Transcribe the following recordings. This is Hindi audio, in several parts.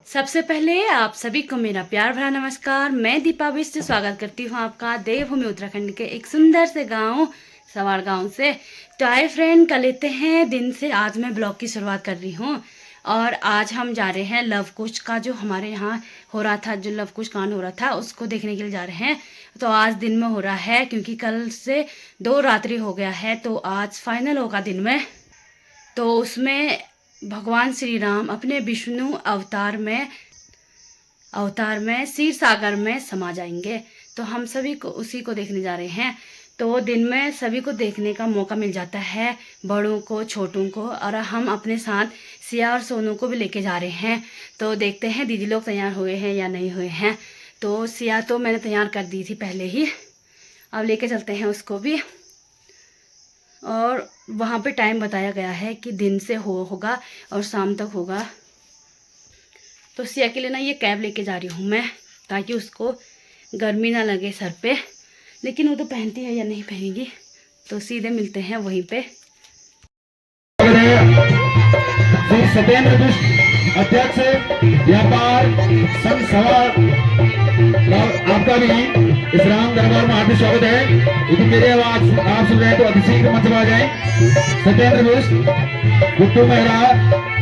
सबसे पहले आप सभी को मेरा प्यार भरा नमस्कार। मैं दीपा बिष्ट स्वागत करती हूँ आपका देवभूमि उत्तराखंड के एक सुंदर से गांव सवार गांव से। तो आए फ्रेंड, कर लेते हैं दिन से। आज मैं ब्लॉग की शुरुआत कर रही हूँ और आज हम जा रहे हैं लव कुश का जो हमारे यहाँ हो रहा था, जो लव कुश कांड हो रहा था उसको देखने के लिए जा रहे हैं। तो आज दिन में हो रहा है क्योंकि कल से 2 रात्रि हो गया है, तो आज फाइनल होगा दिन में। तो उसमें भगवान श्री राम अपने विष्णु अवतार में क्षीर सागर में समा जाएंगे। तो हम सभी को उसी को देखने जा रहे हैं। तो दिन में सभी को देखने का मौका मिल जाता है, बड़ों को छोटों को, और हम अपने साथ सिया और सोनू को भी लेके जा रहे हैं। तो देखते हैं दीदी लोग तैयार हुए हैं या नहीं हुए हैं। तो सिया तो मैंने तैयार कर दी थी पहले ही, अब लेके चलते हैं उसको भी। और वहाँ पे टाइम बताया गया है कि दिन से होगा और शाम तक होगा। तो सिया के लिए ना ये कैब लेके जा रही हूँ मैं, ताकि उसको गर्मी ना लगे सर पे। लेकिन वो तो पहनती है या नहीं पहनेगी, तो सीधे मिलते हैं वहीं पे। श्री सत्येंद्र बिष्ट अध्यक्ष व्यापार संघ सभा, आपका भी इस राम दरबार में हार्दिक स्वागत है। यदि मेरी आवाज आप सुन रहे हैं तो अतिशीघ्र मंच पर आ जाए। सत्येंद्र बिष्ट, गुट्टू मेहरा,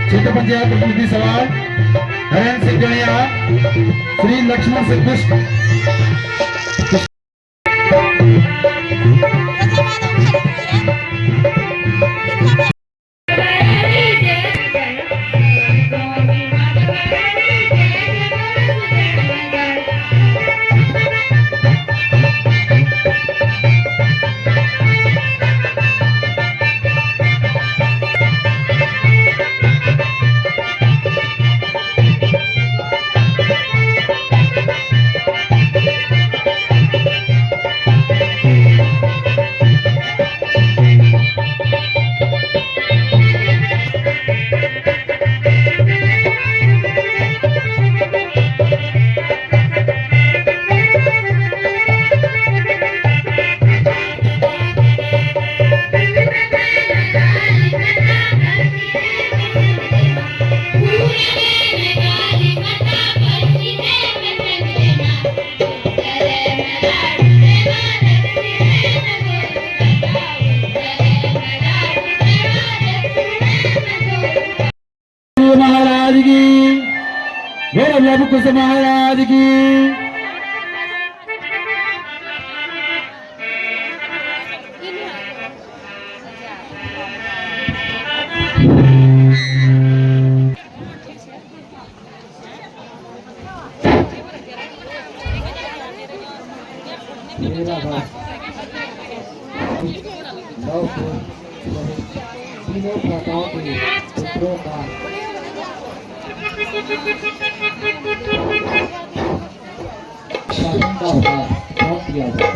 क्षेत्र पंचायत प्रतिनिधि सभा, हरेंद्र सिंह गणिया, श्री लक्ष्मण सिंह बिष्ट। महाराज की, मेरे लव कुश महाराज की। तीनों प्रकारों के पुत्रों का किया जाए।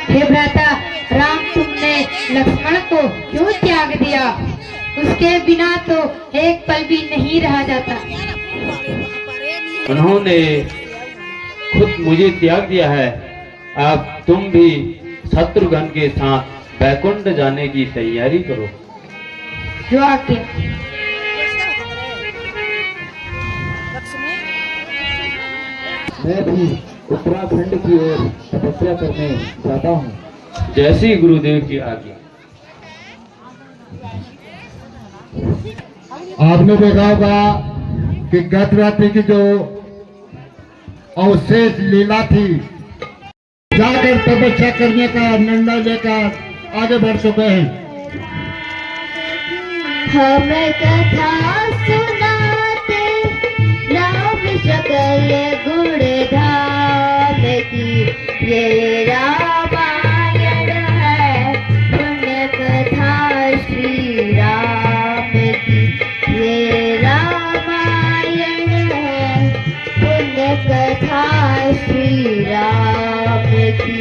हे भ्राता राम, तुमने लक्ष्मण को क्यों त्याग दिया? उसके बिना तो एक पल भी नहीं रहा जाता। उन्होंने खुद मुझे त्याग दिया है। अब तुम भी शत्रुघ्न के साथ वैकुंठ जाने की तैयारी करो। जो आज्ञा। मैं भी उत्तराखंड की ओर तपस्या करने जाता हूँ। जैसी गुरुदेव की आज्ञा। आपने देखा होगा कि गत रात्रि की जो अवशेष लीला थी, जाकर तपस्या करने का निर्णय लेकर आगे बढ़ चुके हैं। हम कथा सुनाते राम सकल गुण धाम की, ये रामायण है पुण्य कथा श्री राम की। ये रामायण है पुण्य कथा श्री राम की।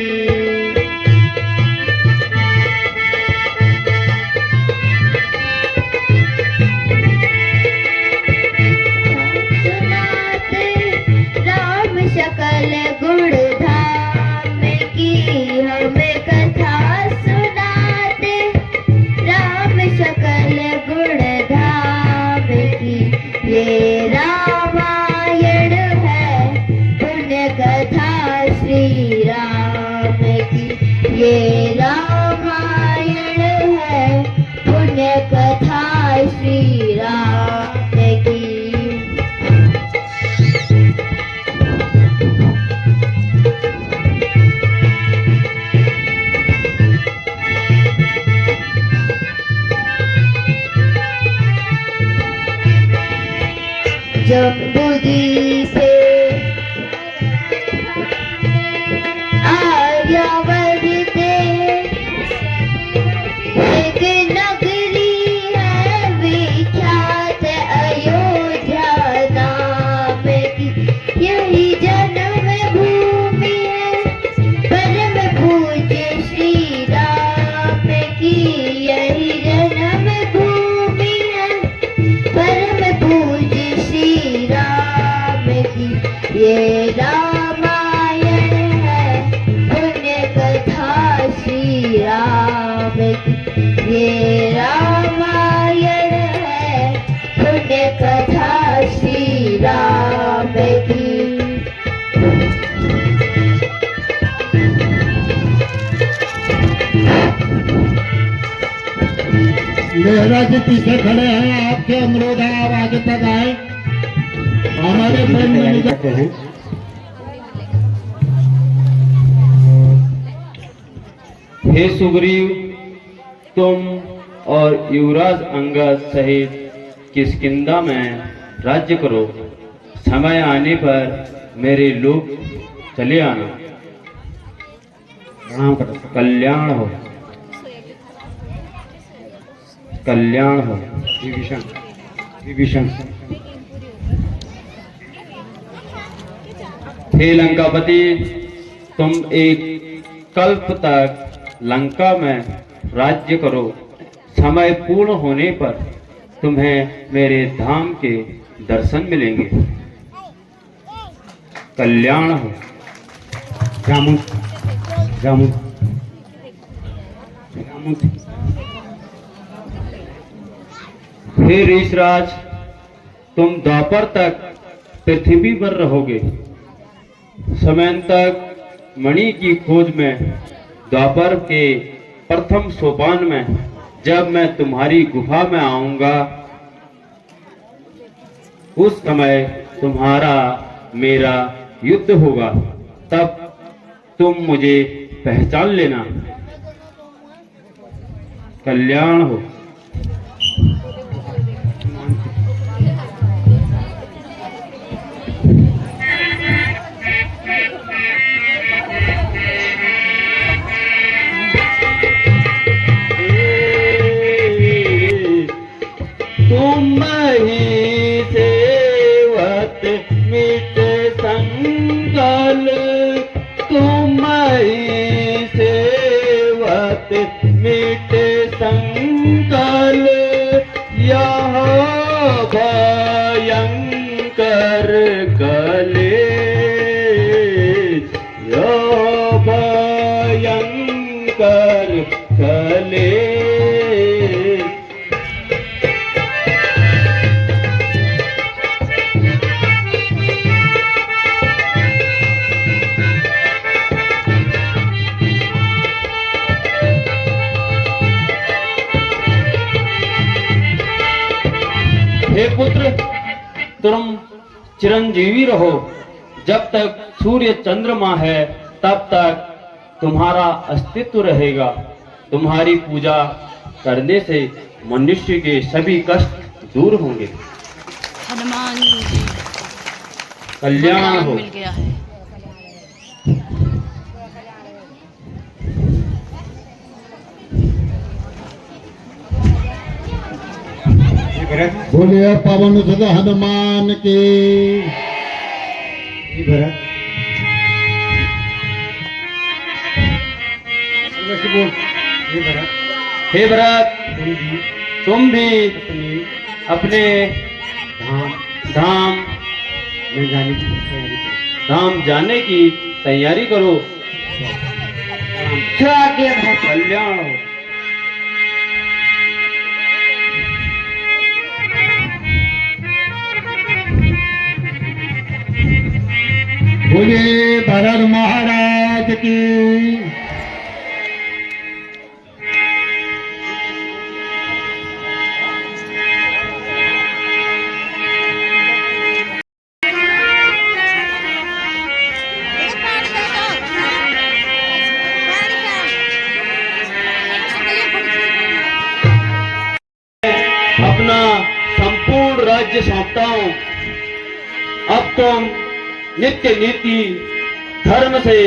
जम्बूद्वीप से आर्यावर्त एक नगरी है विख्यात अयोध्या नाम की, यही जन्म भूमि है परम पूज्य श्री राम की, यही जन्म भूमि है परम पूज्य श्री राम की। ये रामायण है पुण्य कथा श्री राम की, ये रामायण है पुण्य कथा श्री राम की। मेहरा जी पीछे खड़े हैं, आपके अनुरोध है आप आगे तक आए। हमारे फ्रेंड मैनेजर हैं। हे सुग्रीव, तुम और युवराज अंगद सहित किष्किंधा में राज्य करो। समय आने पर मेरे लोग चले आना। प्रणाम करो। कल्याण हो, कल्याण हो। विभीषण विभीषण हे लंकापति, तुम एक कल्प तक लंका में राज्य करो। समय पूर्ण होने पर तुम्हें मेरे धाम के दर्शन मिलेंगे। कल्याण हो। जामुन जामुन जामुन। हे ऋषराज, तुम द्वापर तक पृथ्वी पर रहोगे। समय तक मणि की खोज में द्वापर के प्रथम सोपान में जब मैं तुम्हारी गुफा में आऊंगा, उस समय तुम्हारा मेरा युद्ध होगा। तब तुम मुझे पहचान लेना। कल्याण हो। तुम ही सेवत मिट संकल, तुम ही सेवत मिट संकल, यह भयंकर कले, यह भयंकर कले। हे पुत्र, तुम चिरंजीवी रहो। जब तक सूर्य चंद्रमा है तब तक तुम्हारा अस्तित्व रहेगा। तुम्हारी पूजा करने से मनुष्य के सभी कष्ट दूर होंगे। हनुमान जी कल्याण हो। मिल गया है। बोलिए पवन सुत हनुमान की। भरत हे भरत, तुम भी अपने धाम जाने की तैयारी करो। कल्याण हो। बोलिए भरत महाराज की। अपना संपूर्ण राज्य सौंपता हूँ। अब तुम नित्य नीति धर्म से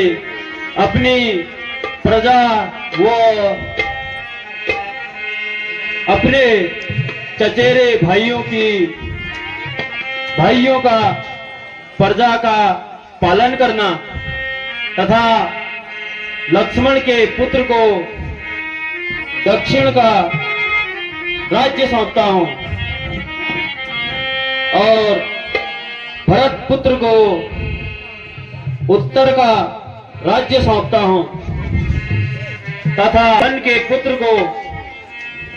अपनी प्रजा व अपने चचेरे भाइयों का प्रजा का पालन करना तथा लक्ष्मण के पुत्र को दक्षिण का राज्य सौंपता हूं और भरत पुत्र को उत्तर का राज्य सौंपता हूं तथा वन के पुत्र को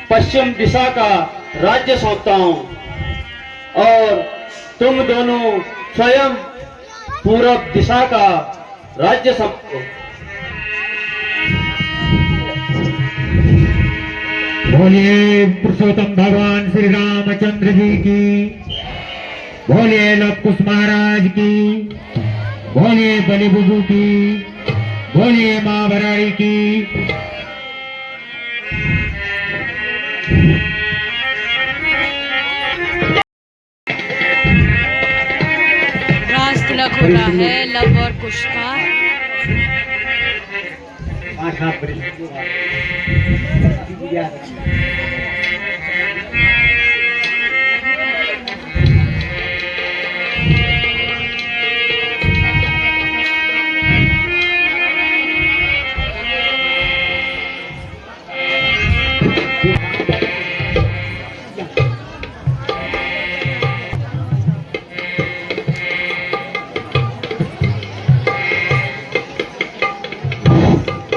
पश्चिम दिशा का राज्य सौंपता हूं और तुम दोनों स्वयं पूरब दिशा का राज्य सौंपो। बोलिए पुरुषोत्तम भगवान श्री रामचंद्र जी की, बोलिए लव कुश महाराज की, बोलिए बलि बुबू की, बोलिए मां बराड़ी की। राज तिलक हो रहा है लव और कुश का।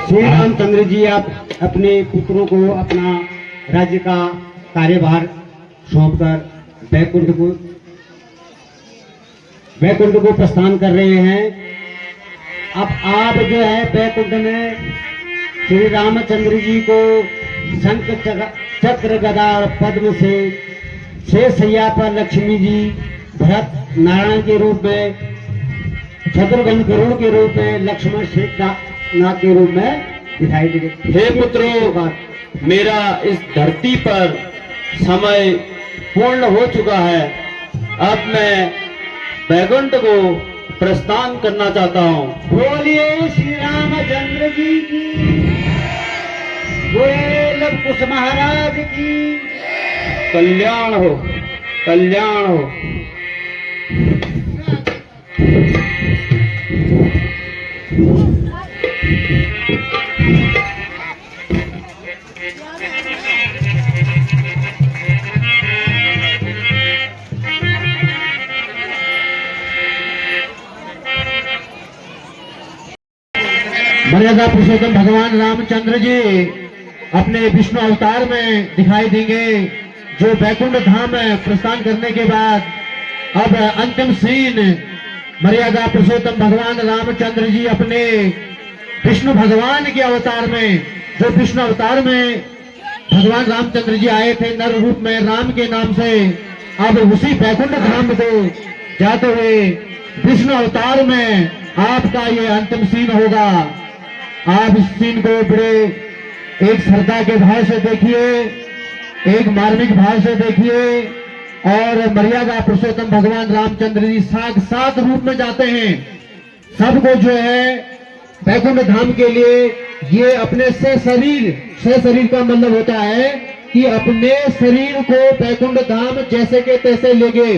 श्री रामचंद्र जी आप अपने पुत्रों को अपना राज्य का कार्यभार सौंपकर वैकुंठ को प्रस्थान कर रहे हैं। अब आप जो है वैकुंठ में श्री रामचंद्र जी को शंख चक्र गदा और पद्म से शैया पर लक्ष्मी जी भरत नारायण के रूप में, शत्रुघ्न गरुड़ के रूप में, लक्ष्मण नाग के रूप में दिखाई दे। हे पुत्रों, मेरा इस धरती पर समय पूर्ण हो चुका है। अब मैं वैकुंठ को प्रस्थान करना चाहता हूँ। बोलिए श्री रामचंद्र जी की, बोलिए लव कुश महाराज की। कल्याण हो, कल्याण हो। मर्यादा पुरुषोत्तम भगवान रामचंद्र जी अपने विष्णु अवतार में दिखाई देंगे, जो वैकुंठ धाम में प्रस्थान करने के बाद अब अंतिम सीन मर्यादा पुरुषोत्तम भगवान रामचंद्र जी अपने विष्णु भगवान के अवतार में, जो विष्णु अवतार में भगवान रामचंद्र जी आए थे नर रूप में राम के नाम से, अब उसी वैकुंठ धाम को जाते हुए विष्णु अवतार में आपका ये अंतिम सीन होगा। आप इस सीन को बड़े एक श्रद्धा के भाव से देखिए, एक मार्मिक भाव से देखिए और मर्यादा पुरुषोत्तम भगवान रामचंद्र जी साक्षात रूप में जाते हैं। सबको जो है वैकुंठ धाम के लिए ये अपने से शरीर का मतलब होता है कि अपने शरीर को वैकुंठ धाम जैसे के तैसे ले गए।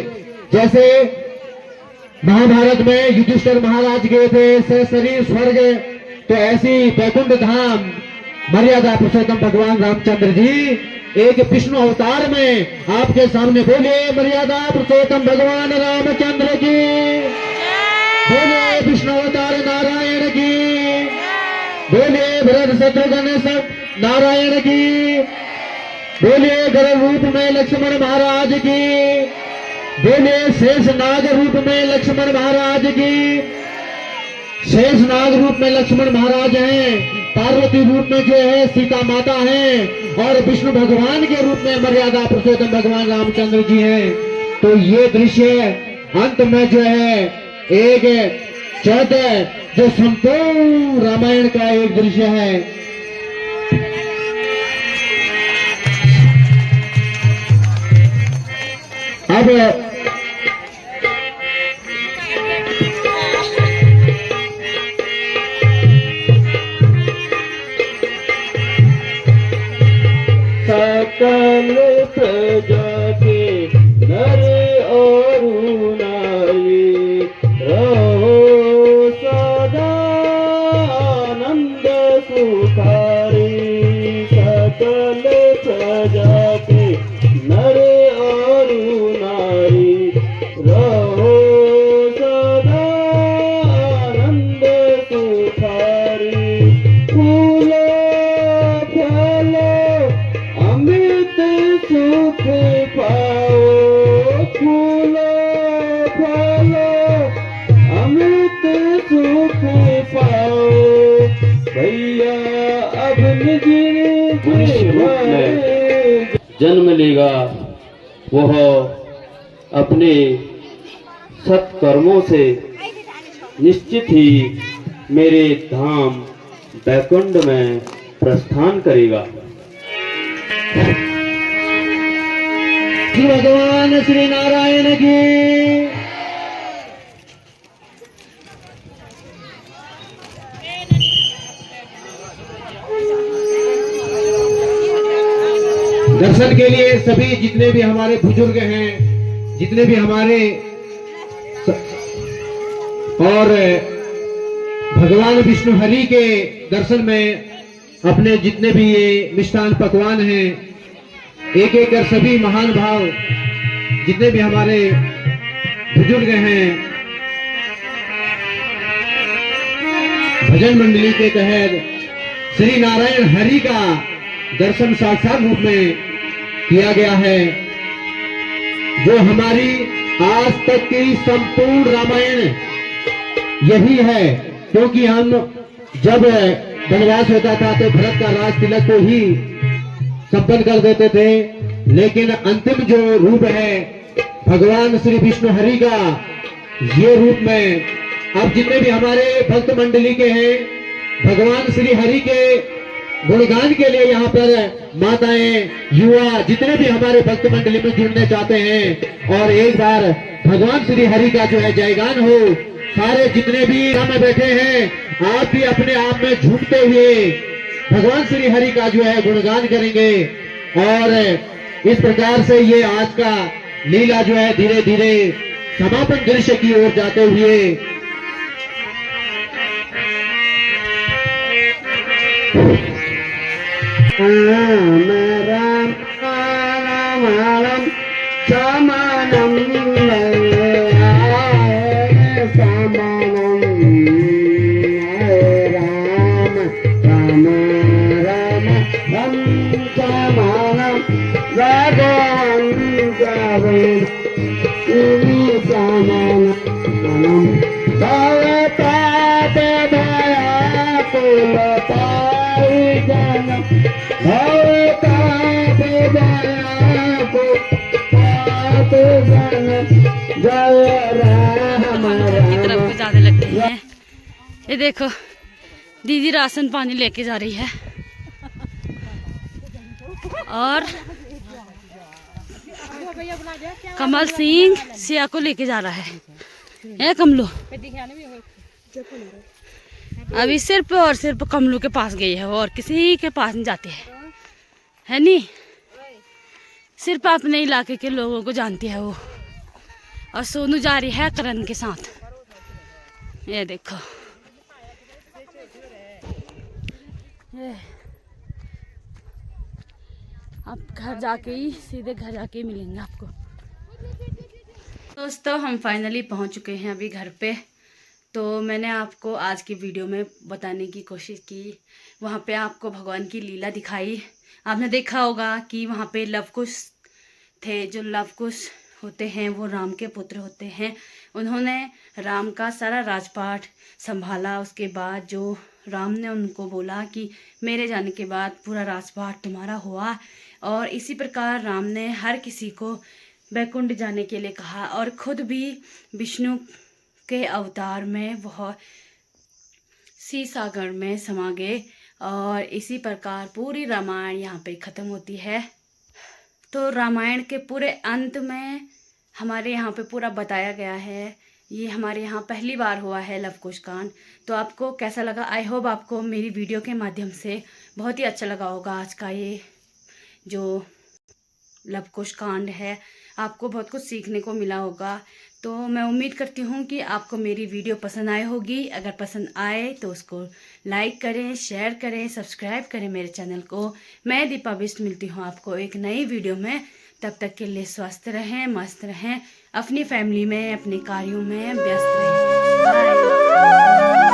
जैसे महाभारत में युधिष्ठिर महाराज गए थे से शरीर स्वर्ग, तो ऐसी वैकुंठ धाम मर्यादा पुरुषोत्तम भगवान रामचंद्र जी एक विष्णु अवतार में आपके सामने। बोले मर्यादा पुरुषोत्तम भगवान रामचंद्र की, बोले विष्णु अवतार नारायण की, बोले भरत शत्रुघ्न सब नारायण की, बोले गरुड़ रूप में लक्ष्मण महाराज की, बोले शेष नाग रूप में लक्ष्मण महाराज की। शेष नाग रूप में लक्ष्मण महाराज हैं, पार्वती रूप में जो है सीता माता हैं और विष्णु भगवान के रूप में मर्यादा पुरुषोत्तम भगवान रामचंद्र जी हैं। तो ये दृश्य अंत में जो है एक चौदह जो संपूर्ण रामायण का एक दृश्य है। अब सकल प्रजा के नर और नारी रहो सदा आनंद सुखारी। सकल प्रजा के नर और नारी रहो सदा आनंद सुखारी। फूलो फलो अमृत सुख पाओ, फूलो फलो अमृत सुख पाओ। भैया अब निज मनुष्य रूप में जन्म लेगा, वह अपने सत्कर्मों से निश्चित ही मेरे धाम बैकुंठ में प्रस्थान करेगा। श्री भगवान श्री नारायण की। दर्शन के लिए सभी जितने भी हमारे बुजुर्ग हैं, जितने भी हमारे और भगवान विष्णु हरि के दर्शन में अपने जितने भी ये मिष्ठान पकवान हैं, एक एक कर सभी महान भाव जितने भी हमारे बुजुर्ग हैं, भजन मंडली के तहत श्री नारायण हरि का दर्शन साक्षात रूप में किया गया है। जो हमारी आज तक की संपूर्ण रामायण यही है, क्योंकि हम जब वनवास होता था तो भरत का राज तिलक को ही संपन्न कर देते थे, लेकिन अंतिम जो रूप है भगवान श्री विष्णु हरि का, ये रूप में अब जितने भी हमारे भक्त मंडली के हैं, भगवान श्री हरि के गुणगान के लिए यहाँ पर माताएं, युवा जितने भी हमारे भक्त मंडली में जुड़ने चाहते हैं और एक बार भगवान श्री हरि का जो है जयगान हो, सारे जितने भी यहाँ में बैठे हैं आप भी अपने आप में झूमते हुए भगवान श्री हरि का जो है गुणगान करेंगे। और इस प्रकार से ये आज का लीला जो है धीरे धीरे समापन दृश्य की ओर जाते हुए राम राम राम राम समानम समानम राम राम राम हम समानम भगवान समानम भवता दया कुल पाई जनम भवता दया को पात जनम जय राम की तरफ राम। को ज्यादा लगते हैं। ये देखो दीदी राशन पानी लेके जा रही है और कमल सिंह सिया को लेके जा रहा है कमलू। अभी सिर्फ और सिर्फ कमलू के पास गई है, और किसी के पास नहीं जाती है नहीं, सिर्फ अपने इलाके के लोगों को जानती है वो। और सोनू जा रही है करण के साथ। ये देखो ये अब घर जाके ही सीधे घर जाके ही मिलेंगे आपको। दोस्तों हम फाइनली पहुंच चुके हैं अभी घर पे। तो मैंने आपको आज की वीडियो में बताने की कोशिश की, वहाँ पे आपको भगवान की लीला दिखाई। आपने देखा होगा कि वहाँ पे लवकुश थे। जो लवकुश होते हैं वो राम के पुत्र होते हैं। उन्होंने राम का सारा राजपाट संभाला। उसके बाद जो राम ने उनको बोला कि मेरे जाने के बाद पूरा राजपाट तुम्हारा हुआ। और इसी प्रकार राम ने हर किसी को बैकुंठ जाने के लिए कहा, और खुद भी विष्णु के अवतार में वह सीसागर में समा गए। और इसी प्रकार पूरी रामायण यहाँ पे ख़त्म होती है। तो रामायण के पूरे अंत में हमारे यहाँ पे पूरा बताया गया है। ये हमारे यहाँ पहली बार हुआ है लवकुश कांड। तो आपको कैसा लगा? आई होप आपको मेरी वीडियो के माध्यम से बहुत ही अच्छा लगा होगा आज का ये जो लव कुश कांड है, आपको बहुत कुछ सीखने को मिला होगा। तो मैं उम्मीद करती हूँ कि आपको मेरी वीडियो पसंद आई होगी। अगर पसंद आए तो उसको लाइक करें, शेयर करें, सब्सक्राइब करें मेरे चैनल को। मैं दीपा बिष्ट मिलती हूँ आपको एक नई वीडियो में। तब तक के लिए स्वस्थ रहें, मस्त रहें, अपनी फैमिली में, अपने कार्यों में व्यस्त रहें। बाय।